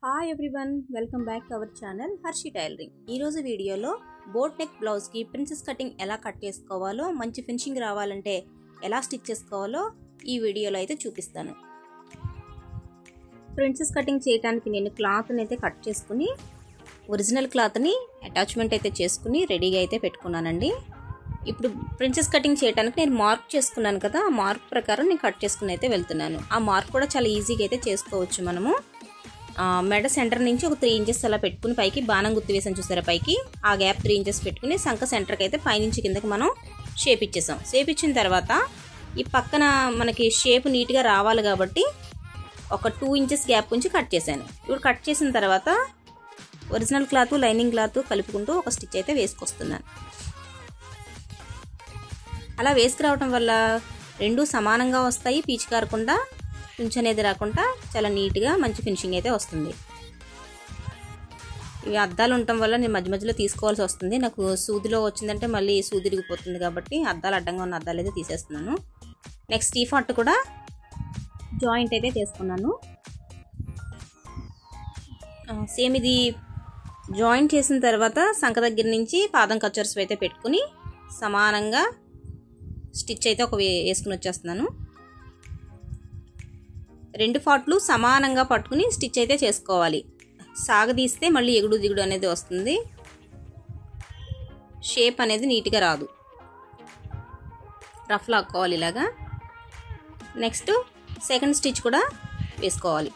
Hi everyone, welcome back to our channel Harshi tailoring. ఈరోజు వీడియోలో boat neck బ్లౌజ్కి princess cutting ఎలా కట్ చేసుకోవాలో, మంచి ఫినిషింగ్ రావాలంటే ఎలా స్టిచ్ చేసుకోవాలో ఈ వీడియోలో అయితే చూపిస్తాను. ప్రిన్సెస్ కటింగ్ చేయడానికి నేను క్లాత్ని అయితే కట్ చేసుకుని ఒరిజినల్ క్లాత్ని అటాచ్మెంట్ అయితే చేసుకుని రెడీగా అయితే పెట్టుకున్నానండి. ఇప్పుడు ప్రిన్సెస్ కటింగ్ చేయడానికి నేను మార్క్ చేసుకున్నాను కదా, ఆ మార్క్ ప్రకారం నేను కట్ చేసుకుని అయితే వెళ్తున్నాను. ఆ మార్క్ కూడా చాలా ఈజీగా అయితే చేసుకోవచ్చు. మనము మెడ సెంటర్ నుంచి ఒక 3 ఇంచెస్ అలా పెట్టుకుని పైకి బాణం గుర్తు వేసాను చూసారా, పైకి ఆ గ్యాప్ 3 ఇంచెస్ పెట్టుకుని సంక సెంటర్కి అయితే పైనుంచి కిందకి మనం షేప్ ఇచ్చేసాం. షేప్ ఇచ్చిన తర్వాత ఈ పక్కన మనకి షేప్ నీట్గా రావాలి కాబట్టి ఒక 2 ఇంచెస్ గ్యాప్ ఉంచి కట్ చేశాను. ఇప్పుడు కట్ చేసిన తర్వాత ఒరిజినల్ క్లాత్ లైనింగ్ క్లాత్ కలుపుకుంటూ ఒక స్టిచ్ అయితే వేసుకొస్తున్నాను. అలా వేసుకురావటం వల్ల రెండు సమానంగా వస్తాయి, పీచు కారకుండా పించ్ అనేది రాకుండా చాలా నీట్గా మంచి ఫినిషింగ్ అయితే వస్తుంది. ఇవి అద్దాలు ఉండటం వల్ల నేను మధ్య మధ్యలో తీసుకోవాల్సి వస్తుంది. నాకు సూదిలో వచ్చిందంటే మళ్ళీ సూది ఇరిగిపోతుంది కాబట్టి అద్దాలు అడ్డంగా ఉన్న అద్దాలు అయితే తీసేస్తున్నాను. నెక్స్ట్ ఈ పార్ట్ కూడా జాయింట్ అయితే తీసుకున్నాను. సేమ్ ఇది జాయింట్ చేసిన తర్వాత సంక దగ్గర నుంచి పాదం కచ్చర్స్ అయితే పెట్టుకుని సమానంగా స్టిచ్ అయితే ఒక వేసుకుని వచ్చేస్తున్నాను. 2 పార్ట్లు సమానంగా పట్టుకుని స్టిచ్ అయితే చేసుకోవాలి. సాగదీస్తే మళ్ళీ ఎగుడు దిగుడు అనేది వస్తుంది, షేప్ అనేది నీట్గా రాదు. రఫ్ లాక్కోవాలి ఇలాగా. నెక్స్ట్ సెకండ్ స్టిచ్ కూడా వేసుకోవాలి.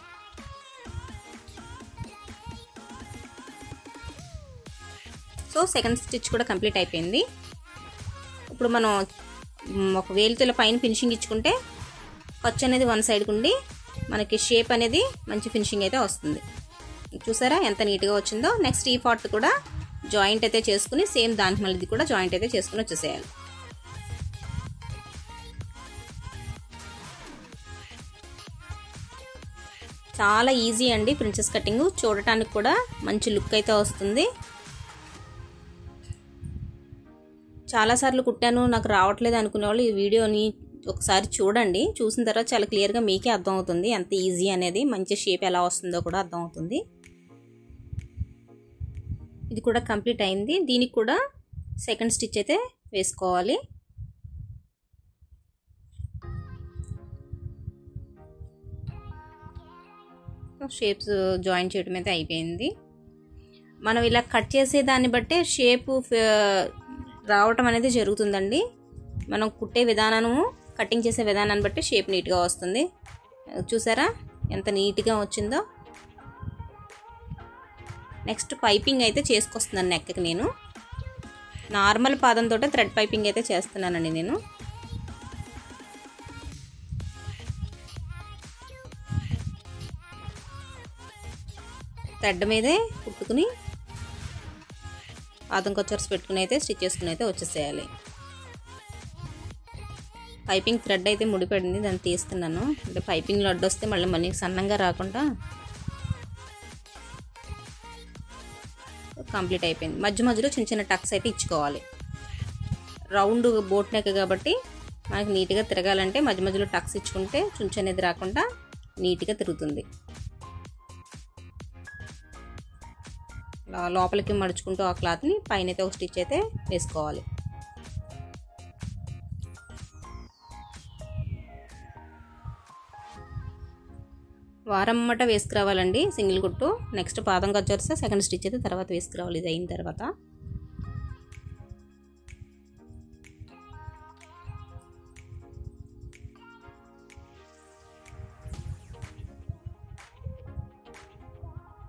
సో సెకండ్ స్టిచ్ కూడా కంప్లీట్ అయిపోయింది. ఇప్పుడు మనం ఒక వేలితో పైన ఫినిషింగ్ ఇచ్చుకుంటే ఖర్చు అనేది వన్ సైడ్కి ఉండి మనకి షేప్ అనేది మంచి ఫినిషింగ్ అయితే వస్తుంది. చూసారా ఎంత నీట్గా వచ్చిందో. నెక్స్ట్ ఈ పార్ట్ కూడా జాయింట్ అయితే చేసుకుని సేమ్ దానికి మళ్ళీ కూడా జాయింట్ అయితే చేసుకుని వచ్చేసేయాలి. చాలా ఈజీ అండి ప్రిన్సెస్ కటింగ్, చూడటానికి కూడా మంచి లుక్ అయితే వస్తుంది. చాలాసార్లు కుట్టాను నాకు రావట్లేదు అనుకునే వాళ్ళు ఈ వీడియోని ఒకసారి చూడండి. చూసిన తర్వాత చాలా క్లియర్గా మీకే అర్థమవుతుంది ఎంత ఈజీ అనేది, మంచి షేప్ ఎలా వస్తుందో కూడా అర్థమవుతుంది. ఇది కూడా కంప్లీట్ అయింది. దీనికి కూడా సెకండ్ స్టిచ్ అయితే వేసుకోవాలి. షేప్స్ జాయిన్ చేయడం అయితే అయిపోయింది. మనం ఇలా కట్ చేసే దాన్ని బట్టే షేప్ రావటం అనేది జరుగుతుందండి. మనం కుట్టే విధానము కటింగ్ చేసే విధానాన్ని బట్టి షేప్ నీట్గా వస్తుంది. చూసారా ఎంత నీట్గా వచ్చిందో. నెక్స్ట్ పైపింగ్ అయితే చేసుకొస్తున్నాను నెక్కి. నేను నార్మల్ పాదంతో థ్రెడ్ పైపింగ్ అయితే చేస్తున్నానండి. నేను థ్రెడ్ మీదే కుట్టుకుని పాదం కొచ్చర్స్ పెట్టుకుని అయితే స్టిచ్ చేసుకుని అయితే వచ్చేసేయాలి. పైపింగ్ థ్రెడ్ అయితే ముడిపడింది, దాన్ని తీస్తున్నాను. అంటే పైపింగ్లో అడ్డొస్తే మళ్ళీ మనకి సన్నంగా రాకుండా కంప్లీట్ అయిపోయింది. మధ్య మధ్యలో చిన్న చిన్న టక్స్ అయితే ఇచ్చుకోవాలి. రౌండ్ బోట్ నెక్ కాబట్టి మనకి నీట్గా తిరగాలంటే మధ్య మధ్యలో టక్స్ ఇచ్చుకుంటే చుంచు అనేది రాకుండా నీట్గా తిరుగుతుంది. లోపలికి మడుచుకుంటూ ఆ క్లాత్ని పైన అయితే ఒక స్టిచ్ అయితే వేసుకోవాలి. వారమ్మట వేసుకురావాలండి సింగిల్ కుట్టు. నెక్స్ట్ పాదం కచ్చర్స్ సెకండ్ స్టిచ్ అయితే తర్వాత వేసుకురావాలి. ఇది అయిన తర్వాత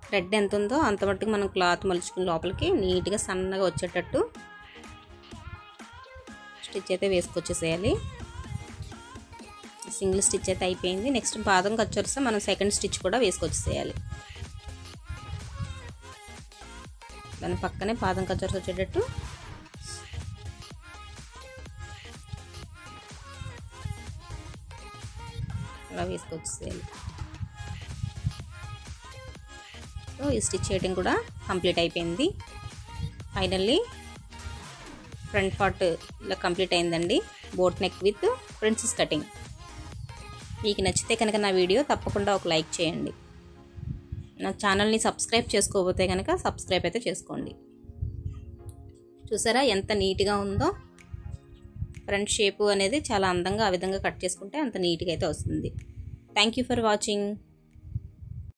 థ్రెడ్ ఎంత ఉందో అంత మట్టుకు మనం క్లాత్ మలుచుకుని లోపలికి నీట్గా సన్నగా వచ్చేటట్టు స్టిచ్ అయితే వేసుకొచ్చేసేయాలి. సింగిల్ స్టిచ్ అయితే అయిపోయింది. నెక్స్ట్ పాదం కచ్చర్స్ మనం సెకండ్ స్టిచ్ కూడా వేసుకొచ్చేసేయాలి. దాని పక్కనే పాదం కచ్చర్స్ వచ్చేటట్టు అలా వేసుకొచ్చేసేయాలి. సో ఈ స్టిచ్ చేయడం కూడా కంప్లీట్ అయిపోయింది. ఫైనల్లీ ఫ్రంట్ పార్ట్ ఇలా కంప్లీట్ అయిందండి. Boat neck with princess cutting. మీకు నచ్చితే కనుక నా వీడియో తప్పకుండా ఒక లైక్ చేయండి. నా ఛానల్ని సబ్స్క్రైబ్ చేసుకోకపోతే కనుక సబ్స్క్రైబ్ అయితే చేసుకోండి. చూసారా ఎంత నీట్గా ఉందో. ఫ్రంట్ షేపు అనేది చాలా అందంగా ఆ విధంగా కట్ చేసుకుంటే అంత నీట్గా అయితే వస్తుంది. Thank you for watching.